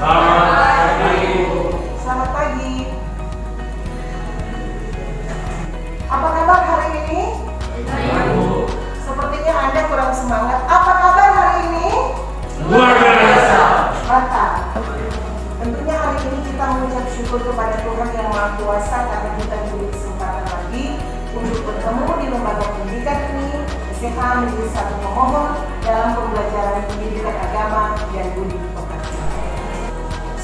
Selamat pagi. Selamat pagi. Apa kabar hari ini? Baik, Bu. Sepertinya Anda kurang semangat. Apa kabar hari ini? Luar biasa. Mantap. Tentunya hari ini kita mengucap syukur kepada Tuhan yang Maha Kuasa karena kita diberi kesempatan lagi untuk bertemu di lembaga pendidikan ini. SMH menjadi satu pemohon dalam pembelajaran pendidikan agama dan budi pekerti.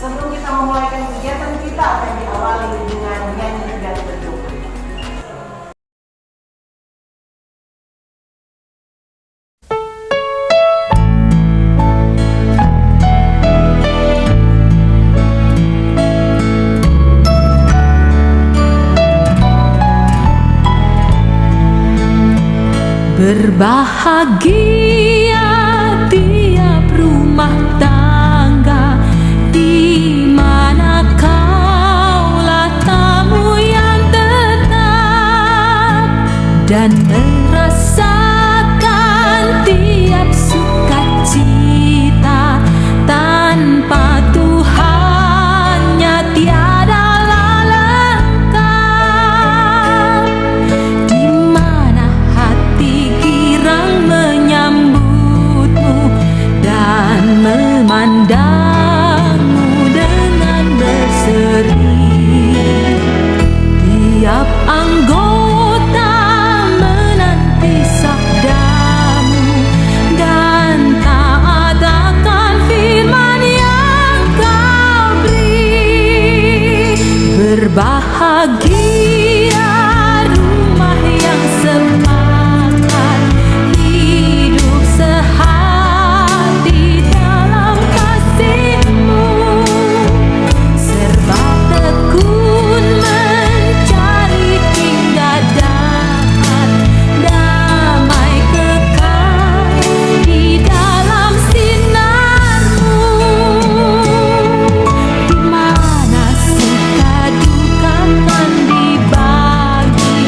Sebelum kita memulaikan kegiatan kita akan diawali dengan nyanyi dan berdoa. Berbahagia tiap rumah tangga di mana kaulah tamu yang tetap dan merasakan tiap sukacita tanpa Tuhannya tiadalah lengkap. Di mana hati girang menyambutmu dan memandangmu dengan berseri. Tiap anggota menanti sabdamu dan taat akan firman yang kau beri. Berbahagia rumah yang sepakat, hidup sehati dalam kasih-Mu, serba tekun mencari hingga dapat damai kekal di dalam sinar-Mu, di mana suka duka kan dibagi,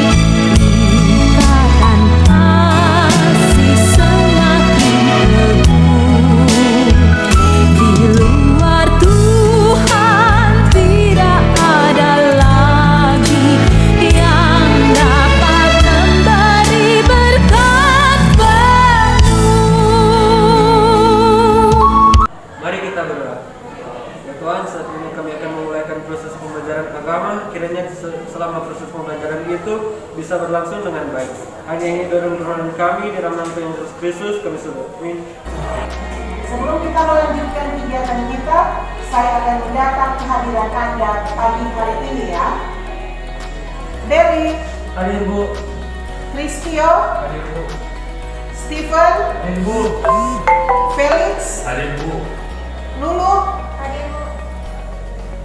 ikatan kasih semakin teguh. Di luar Tuhan tidak ada lagi yang dapat memberi berkat penuh. Mari kita berdoa. Ya Tuhan, saat ini kami akan memulaikan proses pembelajaran agama. Kiranya selama proses pembelajaran itu bisa berlangsung dengan baik. Hanya ini dorong Tuhan kami di dalam nama Tuhan Yesus Kristus kami sudah. Amin. Sebelum kita melanjutkan kegiatan kita, saya akan mendatang kehadiran Anda pagi hari ini ya. Dewi, Hadir Bu. Kristio, Hadir Bu. Stephen, Hadir Bu. Felix, Hadir Bu. Lulu,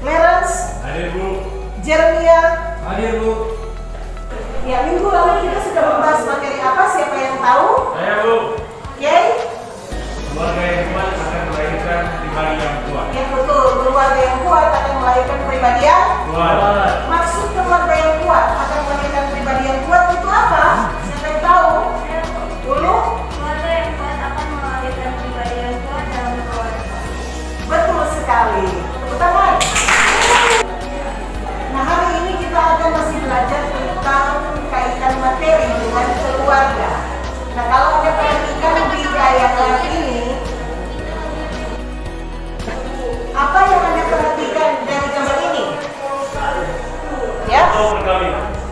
Clarence, Hadir Bu. Jeremia. Hadir Bu. Ya, minggu lalu kita sudah membahas materi apa? Siapa yang tahu? Saya Bu. Yay? Keluarga yang kuat akan melahirkan pribadi yang kuat. Ya betul, keluarga yang kuat akan melahirkan pribadi yang Kuat. Maksud keluarga yang kuat akan melahirkan pribadi yang kuat itu apa? Siapa yang tahu? Dulu? Keluarga yang kuat akan melahirkan pribadi yang kuat dalam keluarga. Betul sekali. Tepuk tangan. Nah, hari ini kita akan masih belajar tentang kaitan materi dengan keluarga. Nah, kalau Anda perhatikan di ayat ini, apa yang Anda perhatikan dari gambar ini? Ya?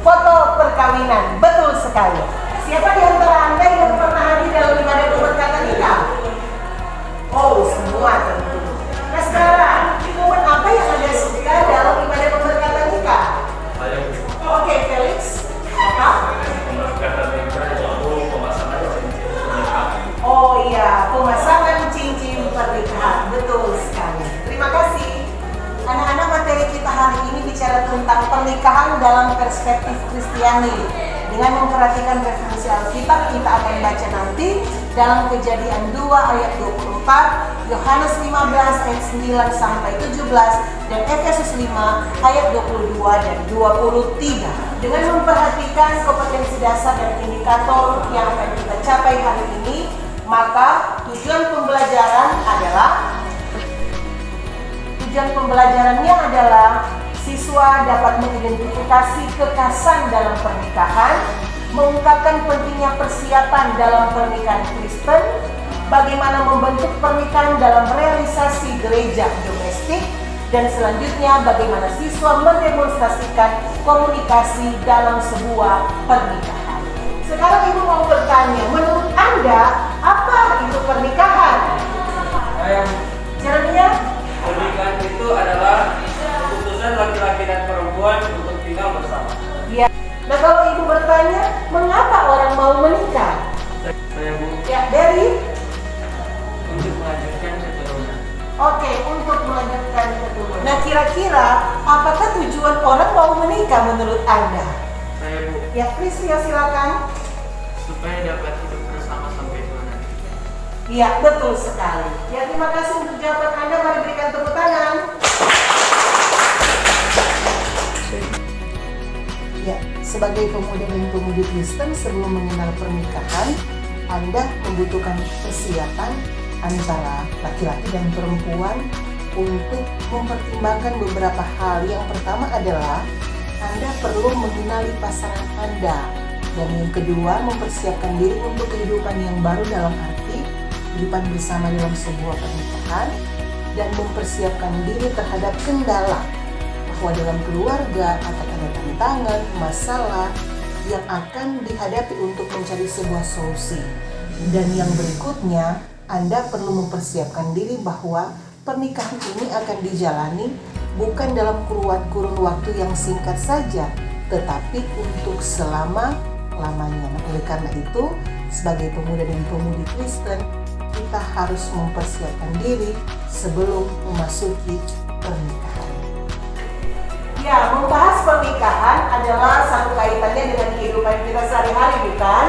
Foto perkawinan. Betul sekali. Siapa di antara Anda yang pernah hadir dalam ibadah pemberkatan nikah? Oh, semua tentu. Nah, sekarang momen apa yang Anda suka dalam ibadah pemberkatan nikah? Oke, Felix. Apa? Oh iya, pemasangan cincin pernikahan. Betul sekali. Terima kasih. Anak-anak, materi kita hari ini bicara tentang pernikahan dalam perspektif Kristiani. Dengan memperhatikan referensi Alkitab, kita akan baca nanti dalam Kejadian 2 ayat 24, Yohanes 15 ayat 9 sampai 17, dan Efesus 5 ayat 22 dan 23. Dengan memperhatikan kompetensi dasar dan indikator yang akan kita capai hari ini, maka tujuan pembelajaran adalah tujuan pembelajarannya adalah siswa dapat mengidentifikasi kekhasan dalam pernikahan, mengungkapkan pentingnya persiapan dalam pernikahan Kristen, bagaimana membentuk pernikahan dalam realisasi gereja domestik, dan selanjutnya bagaimana siswa mendemonstrasikan komunikasi dalam sebuah pernikahan. Sekarang Ibu mau bertanya, menurut Anda apa itu pernikahan? Jeremia? Pernikahan itu adalah keputusan laki-laki dan perempuan untuk tinggal bersama. Ya. Nah, kalau Ibu bertanya, mengapa orang mau menikah? Saya Bu, Ya, Derry? untuk melanjutkan keturunan. Oke, untuk melanjutkan keturunan. Nah, kira-kira apakah tujuan orang mau menikah menurut Anda? Saya Bu, Ya, Priscia silakan. supaya dapat hidup bersama sampai tua nanti. Iya, betul sekali. Ya, terima kasih untuk jawaban Anda. Mari berikan tepuk tangan. Ya, sebagai pemuda dan pemudi Kristen sebelum mengenal pernikahan, Anda membutuhkan persiapan antara laki-laki dan perempuan untuk mempertimbangkan beberapa hal. Yang pertama adalah Anda perlu mengenali pasangan Anda. Dan yang kedua, mempersiapkan diri untuk kehidupan yang baru dalam arti kehidupan bersama dalam sebuah pernikahan, dan mempersiapkan diri terhadap kendala bahwa dalam keluarga akan ada tantangan, masalah yang akan dihadapi untuk mencari sebuah solusi. Dan yang berikutnya, Anda perlu mempersiapkan diri bahwa pernikahan ini akan dijalani bukan dalam kurun waktu yang singkat saja, tetapi untuk selama-lamanya. Nah, oleh karena itu, sebagai pemuda dan pemudi Kristen, kita harus mempersiapkan diri sebelum memasuki pernikahan. Ya, membahas pernikahan adalah satu kaitannya dengan kehidupan kita sehari-hari, bukan?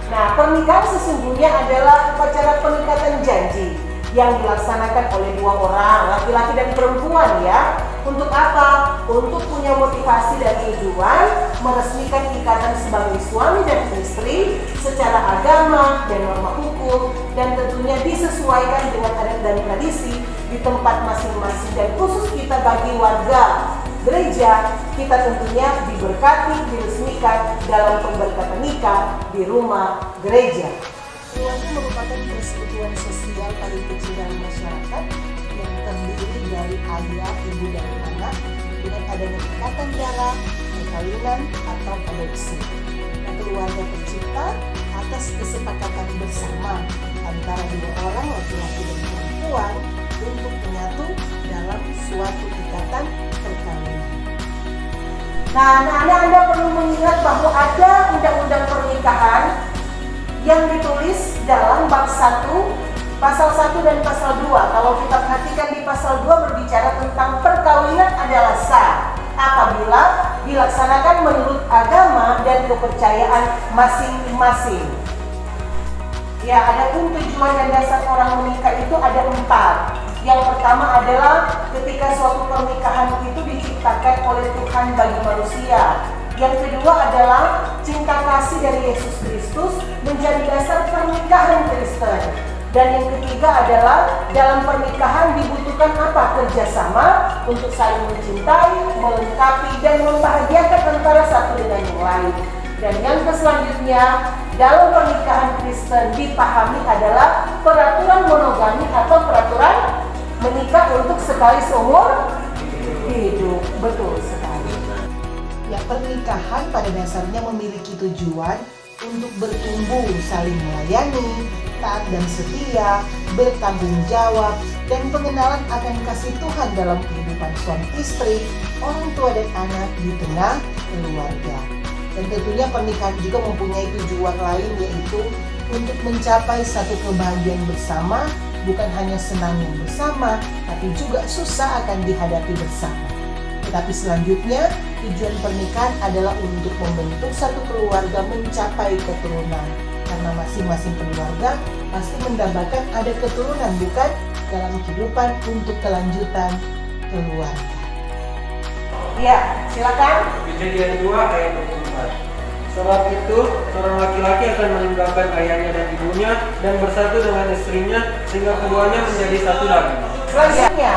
Nah, pernikahan sesungguhnya adalah upacara pengikatan janji yang dilaksanakan oleh dua orang, laki-laki dan perempuan ya. Untuk apa? Untuk punya motivasi dan tujuan meresmikan ikatan sebagai suami dan istri secara agama dan norma hukum, dan tentunya disesuaikan dengan adat dan tradisi di tempat masing-masing. Dan khusus kita bagi warga gereja, kita tentunya diberkati, diresmikan dalam pemberkatan nikah di rumah gereja. Keluarga merupakan persekutuan sosial paling kecil dalam masyarakat yang terdiri dari ayah, ibu, dan anak dengan adanya ikatan darah, perkawinan, atau adopsi. Nah, keluarga tercipta atas kesepakatan bersama antara dua orang, laki-laki dan perempuan, untuk menyatu dalam suatu ikatan perkawinan. Nah, Anda perlu mengingat bahwa ada undang-undang pernikahan yang ditulis dalam bab 1, pasal 1 dan pasal 2. Kalau kita perhatikan di pasal 2 berbicara tentang perkawinan adalah sah apabila dilaksanakan menurut agama dan kepercayaan masing-masing. Ya, adapun tujuan dan dasar orang menikah itu ada 4. Yang pertama adalah ketika suatu pernikahan itu diciptakan oleh Tuhan bagi manusia. Yang kedua adalah cinta kasih dari Yesus Kristus menjadi dasar pernikahan Kristen. Dan yang ketiga adalah dalam pernikahan dibutuhkan apa? Kerjasama untuk saling mencintai, melengkapi, dan membahagiakan antara satu dengan yang lain. Dan yang selanjutnya, dalam pernikahan Kristen dipahami adalah peraturan monogami atau peraturan menikah untuk sekali seumur hidup. Betul sekali. Ya, pernikahan pada dasarnya memiliki tujuan untuk bertumbuh, saling melayani, taat dan setia, bertanggung jawab, dan pengenalan akan kasih Tuhan dalam kehidupan suami istri, orang tua dan anak di tengah keluarga. Dan tentunya pernikahan juga mempunyai tujuan lain, yaitu untuk mencapai satu kebahagiaan bersama, bukan hanya senang yang bersama, tapi juga susah akan dihadapi bersama. Tetapi selanjutnya, tujuan pernikahan adalah untuk membentuk satu keluarga mencapai keturunan. Karena masing-masing keluarga pasti mendambakan ada keturunan, bukan? Dalam kehidupan untuk kelanjutan keluarga. Ya, silakan. Kejadian 2 ayat 24. Sebab itu, seorang laki-laki akan meninggalkan ayahnya dan ibunya dan bersatu dengan istrinya sehingga keduanya menjadi satu daging. Selanjutnya,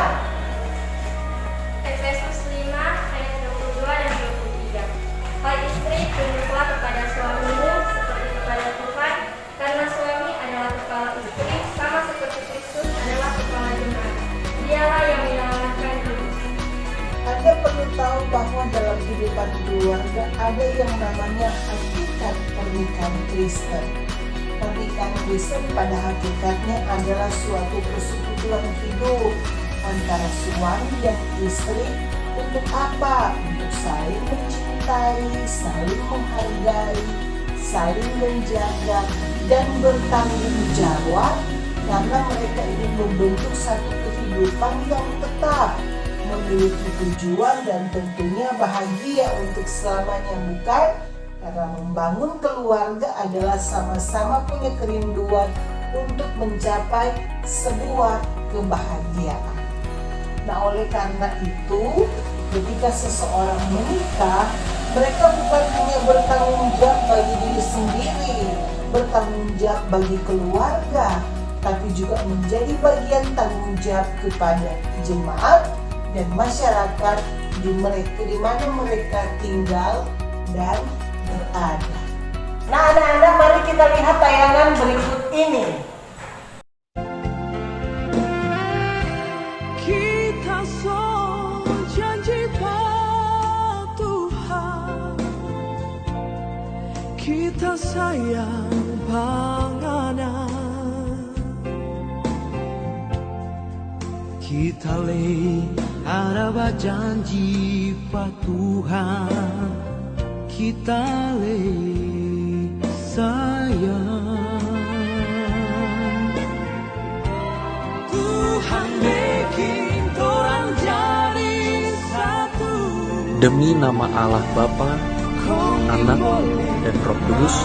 tahu bahwa dalam kehidupan keluarga ada yang namanya hakikat pernikahan Kristen. Pernikahan Kristen pada hakikatnya adalah suatu persekutuan hidup antara suami dan istri. Untuk apa? Untuk saling mencintai, saling menghargai, saling menjaga, dan bertanggung jawab karena mereka ingin membentuk satu kehidupan yang tetap, memiliki tujuan dan tentunya bahagia untuk selamanya, bukan? Karena membangun keluarga adalah sama-sama punya kerinduan untuk mencapai sebuah kebahagiaan. Nah, oleh karena itu, ketika seseorang menikah, mereka bukan hanya bertanggung jawab bagi diri sendiri, bertanggung jawab bagi keluarga, tapi juga menjadi bagian tanggung jawab kepada jemaat dan masyarakat di mana mereka tinggal dan berada. Nah, anak-anak, mari kita lihat tayangan berikut ini. Kita so janji pada Tuhan, kita sayang panganan, kita le ada janji pada Tuhan, kita le sayang. Tuhan bikin orang jadi satu. Demi nama Allah Bapa, Anak, dan Roh Kudus,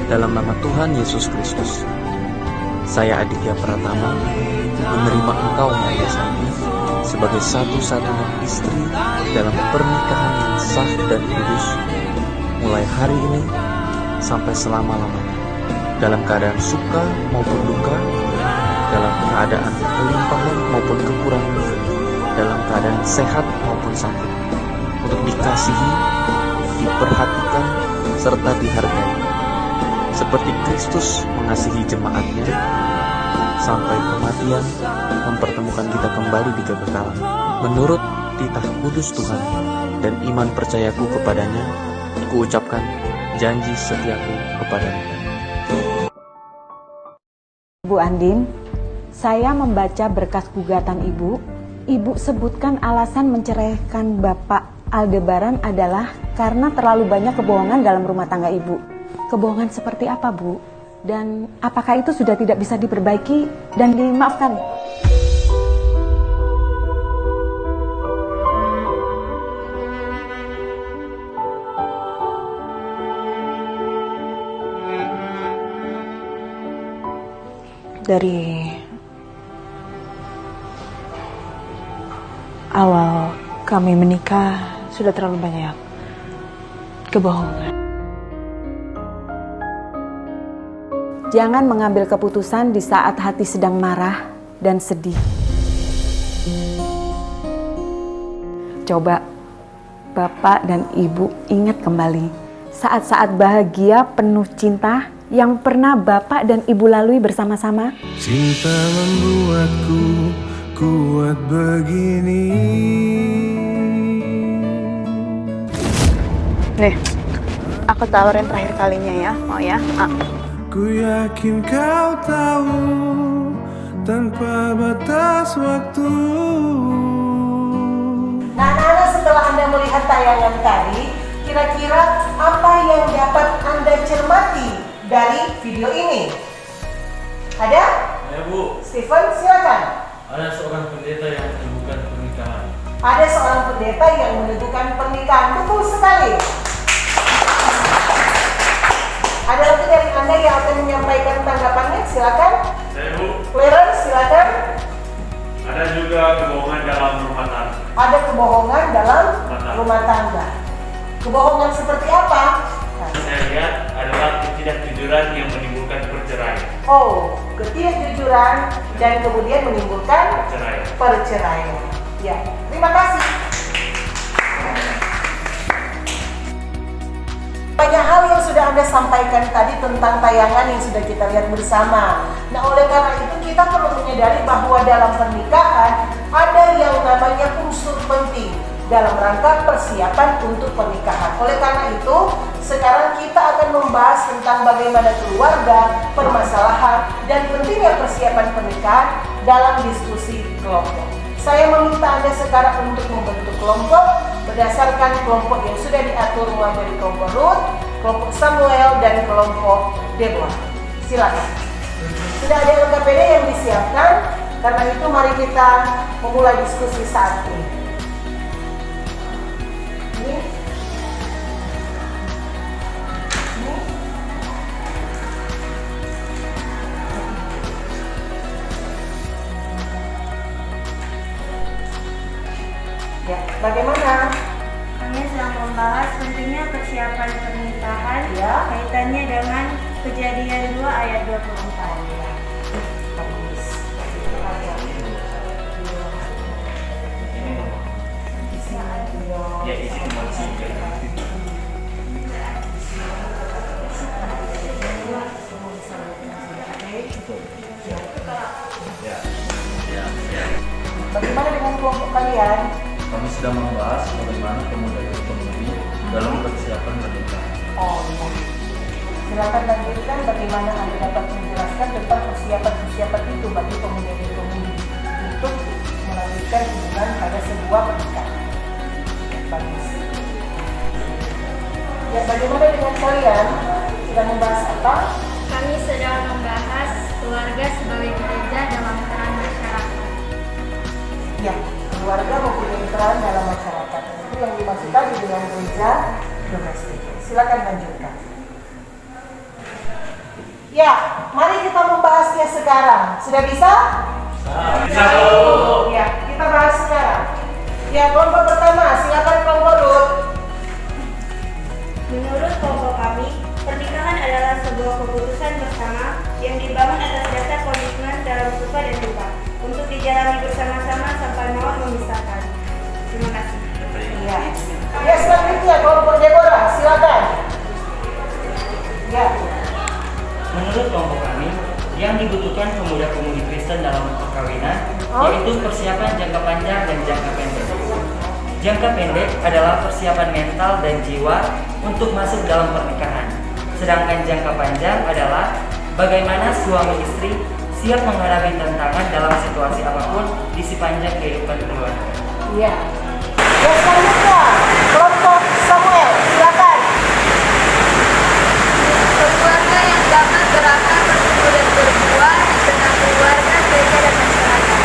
dalam nama Tuhan Yesus Kristus, saya Aditya Pratama menerima engkau Maria Santi sebagai satu-satunya istri dalam pernikahan yang sah dan kudus, mulai hari ini sampai selama-lamanya, dalam keadaan suka maupun duka, dalam keadaan kelimpahan maupun kekurangan, dalam keadaan sehat maupun sakit, untuk dikasihi, diperhatikan, serta dihargai, seperti Kristus mengasihi jemaatnya, sampai kematian mempertemukan kita kembali di kekekalan. Menurut titah kudus Tuhan dan iman percayaku kepadanya, kuucapkan janji setiaku kepadanya. Bu Andin, saya membaca berkas gugatan Ibu. Ibu sebutkan alasan menceraikan Bapak Aldebaran adalah karena terlalu banyak kebohongan dalam rumah tangga Ibu. Kebohongan seperti apa, Bu? Dan apakah itu sudah tidak bisa diperbaiki dan dimaafkan? Dari awal kami menikah sudah terlalu banyak kebohongan. Jangan mengambil keputusan di saat hati sedang marah dan sedih. Coba Bapak dan Ibu ingat kembali saat-saat bahagia penuh cinta yang pernah Bapak dan Ibu lalui bersama-sama. Cinta membuatku kuat begini. Nih, aku tawarin terakhir kalinya ya, mau ya? Ku yakin kau tahu tanpa batas waktu. Nah, anak-anak, setelah Anda melihat tayangan tadi, kira-kira apa yang dapat Anda cermati dari video ini? Ada? Ya, Bu. Stephen, silakan. Ada seorang pendeta yang menemukan pernikahan. Ada seorang pendeta yang meneguhkan pernikahan. Betul sekali. Ada lagi dari Anda yang akan menyampaikan tanggapannya? Silakan. Saya, Bu. Clarence, silakan. Ada juga kebohongan dalam rumah tangga. Ada kebohongan dalam rumah tangga. Kebohongan seperti apa? Saya lihat adalah ketidakjujuran yang menimbulkan perceraian. Oh, ketidakjujuran dan kemudian menimbulkan perceraian. Ya, terima kasih. Banyak hal yang sudah Anda sampaikan tadi tentang tayangan yang sudah kita lihat bersama. Nah, oleh karena itu kita perlu menyadari bahwa dalam pernikahan ada yang namanya unsur penting. dalam rangka persiapan untuk pernikahan. Oleh karena itu, sekarang kita akan membahas tentang bagaimana keluarga, permasalahan, dan pentingnya persiapan pernikahan dalam diskusi kelompok. Saya meminta Anda sekarang untuk membentuk kelompok berdasarkan kelompok yang sudah diatur mulai dari kelompok Ruth, kelompok Samuel, dan kelompok Deborah. Silakan. Sudah ada LKPD yang disiapkan, karena itu mari kita memulai diskusi saat ini. Ini. Ya, bagaimana? Kami sedang membahas pentingnya persiapan pernikahan Ya. kaitannya dengan Kejadian 2 ayat 24. Bagus. Ya, isi emosi. Bagaimana dengan kelompok kalian? Kami sedang membahas bagaimana pemuda dan pemudi dalam persiapan pernikahan. Oh, ya. Silakan lanjutkan bagaimana Anda dapat menjelaskan tentang persiapan itu bagi pemuda dan pemudi untuk melanjutkan hubungan pada sebuah pernikahan. Bagus. Ya, bagaimana dengan kalian? Sedang membahas apa? Kami sedang membahas keluarga sebagai gereja dalam peran masyarakat. Ya, keluarga mempunyai peran dalam masyarakat. Itu yang dimaksud tadi dengan gereja domestik. Silakan lanjutkan. Ya, mari kita membahasnya sekarang. Sudah bisa? Bisa. Ya, kita bahas sekarang. Ya, kelompok pertama, silakan kelompok Ruth. Menurut kelompok kami, pernikahan adalah sebuah keputusan bersama yang dibangun atas dasar komitmen dalam suka dan duka untuk dijalani bersama-sama sampai maut memisahkan. Terima kasih. Ya, ya selanjutnya kelompok Deborah, silakan. Ya, Menurut kelompok kami, yang dibutuhkan pemuda-pemudi Kristen dalam perkawinan yaitu persiapan jangka panjang dan jangka pendek. Jangka pendek adalah persiapan mental dan jiwa untuk masuk dalam pernikahan. Sedangkan jangka panjang adalah bagaimana suami istri siap menghadapi tantangan dalam situasi apapun di sepanjang kehidupan keluarga. iya. Ya, selanjutnya kelompok Samuel, silakan. Keluarga yang dapat berakar, bertumbuh dan berbuah di tengah keluarga, gereja dan masyarakat.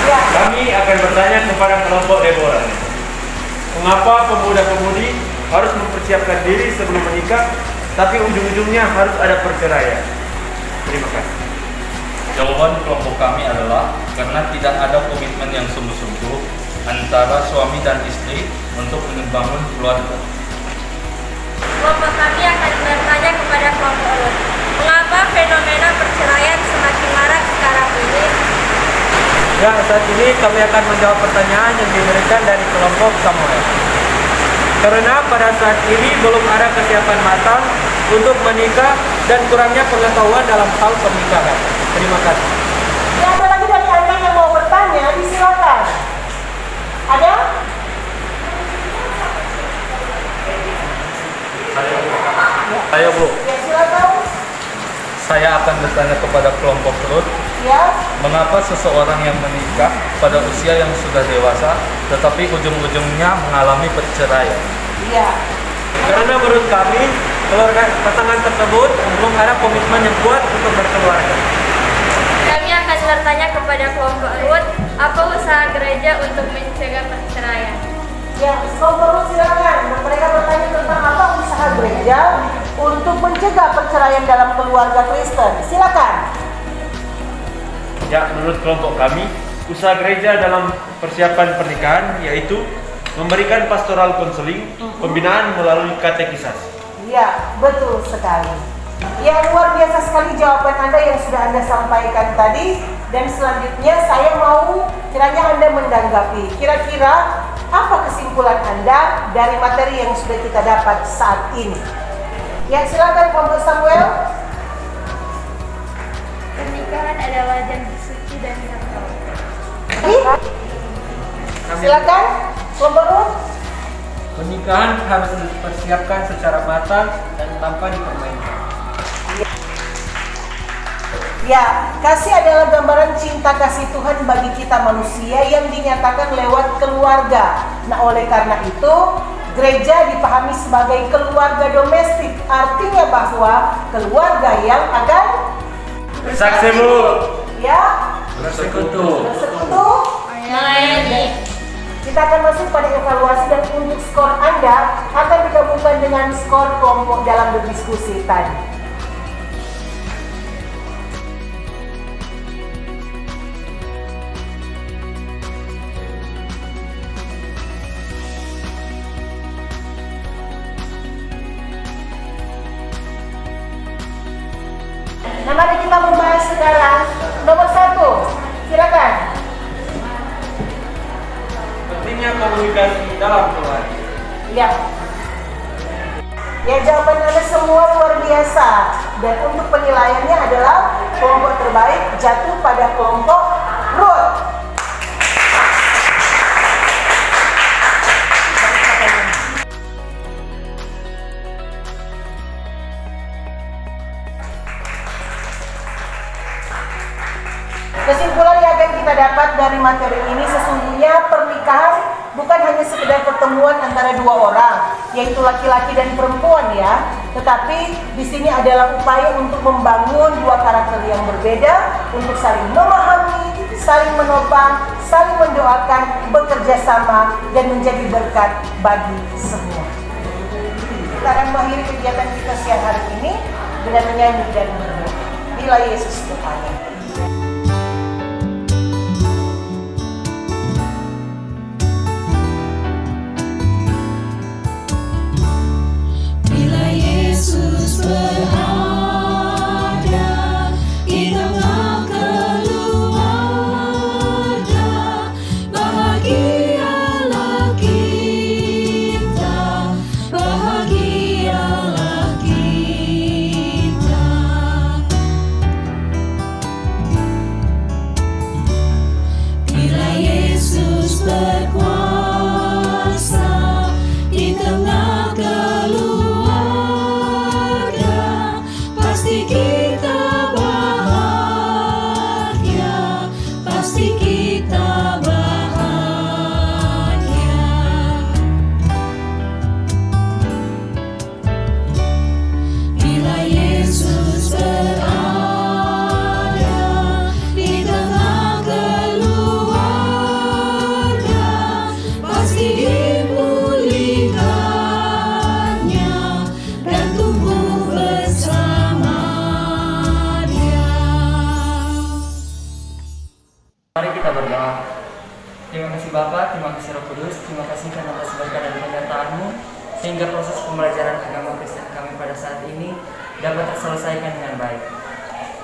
Ya, Kami akan bertanya kepada kelompok Deborah. Mengapa pemuda-pemudi harus mempersiapkan diri sebelum menikah, tapi ujung-ujungnya harus ada perceraian? Terima kasih. Jawaban kelompok kami adalah karena tidak ada komitmen yang sungguh-sungguh antara suami dan istri untuk membangun keluarga. Kelompok kami akan bertanya kepada kelompok Ruth, mengapa fenomena perceraian semakin marak sekarang ini? Ya, saat ini kami akan menjawab pertanyaan yang diberikan dari kelompok Samuel. Karena pada saat ini belum ada kesiapan matang untuk menikah dan kurangnya pengetahuan dalam hal pernikahan. Terima kasih. ya, ada lagi dari Anda yang mau bertanya, disilakan. Ada? Saya Bu, Ya, silakan. saya akan bertanya kepada kelompok Ruth, Ya, mengapa seseorang yang menikah pada usia yang sudah dewasa tetapi ujung-ujungnya mengalami perceraian? iya. Karena menurut kami, keluarga pasangan tersebut belum ada komitmen yang kuat untuk berkeluarga. Kami akan bertanya kepada kelompok Ruth, apa usaha gereja untuk mencegah perceraian? Ya, kelompok Ruth silakan. Mereka bertanya tentang apa usaha gereja untuk mencegah perceraian dalam keluarga Kristen. Silakan. Ya, menurut kelompok kami, usaha gereja dalam persiapan pernikahan yaitu memberikan pastoral konseling, pembinaan melalui katekisasi. Ya, betul sekali. Ya, luar biasa sekali jawaban Anda yang sudah Anda sampaikan tadi. Dan selanjutnya saya mau kiranya Anda menanggapi. Kira-kira apa kesimpulan Anda dari materi yang sudah kita dapat saat ini? Ya, silakan kelompok Samuel. Pernikahan adalah janji suci dan sakral. Silakan. Kelompok Ruth? Pernikahan harus dipersiapkan secara matang dan tanpa dipermainkan. Ya, kasih adalah gambaran cinta kasih Tuhan bagi kita manusia yang dinyatakan lewat keluarga. Nah, oleh karena itu, gereja dipahami sebagai keluarga domestik. Artinya bahwa keluarga yang akan Bersaksi, Bu. Ya, Bersekutu. melayani. Kita akan masuk pada evaluasi dan untuk skor Anda akan digabungkan dengan skor kelompok dalam berdiskusi tadi. Nah, mari kita membahas sekarang nomor 1. Silakan. Pentingnya komunikasi dalam keluarga. Ya. Ya, jawaban Anda semua luar biasa. Dan untuk penilaiannya adalah kelompok terbaik jatuh pada kelompok Ruth. Kesimpulan yang akan kita dapat dari materi ini, sesungguhnya pernikahan bukan hanya sekedar pertemuan antara dua orang, yaitu laki-laki dan perempuan ya, tetapi di sini adalah upaya untuk membangun dua karakter yang berbeda untuk saling memahami, saling menopang, saling mendoakan, bekerja sama dan menjadi berkat bagi semua. Kita akan mengakhiri kegiatan kita siang hari ini dengan menyanyi dan berdoa. Bila Yesus Tuhan. Yesus berada di tengah keluarga, bahagialah kita, bahagialah kita. Bila Yesus berkuasa di tengah keluarga, pasti kita bahagia, pasti kita bahagia. Bila Yesus berada di tengah keluarga, pasti dipulihkannya dan tumbuh bersama. Mari kita berdoa. Terima kasih Bapa, terima kasih Roh Kudus, terima kasih karena atas berkat dan penyertaan-Mu sehingga proses pembelajaran agama Kristen kami pada saat ini dapat terselesaikan dengan baik.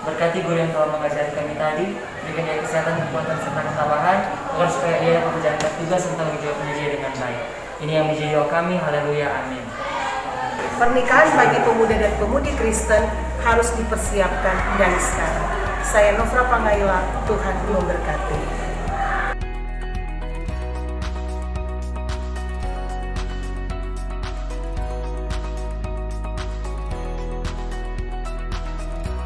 Berkati guru yang telah mengajari kami tadi, berikan dia kesehatan, kekuatan serta ketabahan agar supaya dia dapat menjalankan tugas serta menjawabnya dia dengan baik. Ini yang menjadi doa kami, haleluya, amin. Pernikahan bagi pemuda dan pemudi Kristen harus dipersiapkan dari sekarang. Saya Nofra Pangaila, Tuhan memberkati.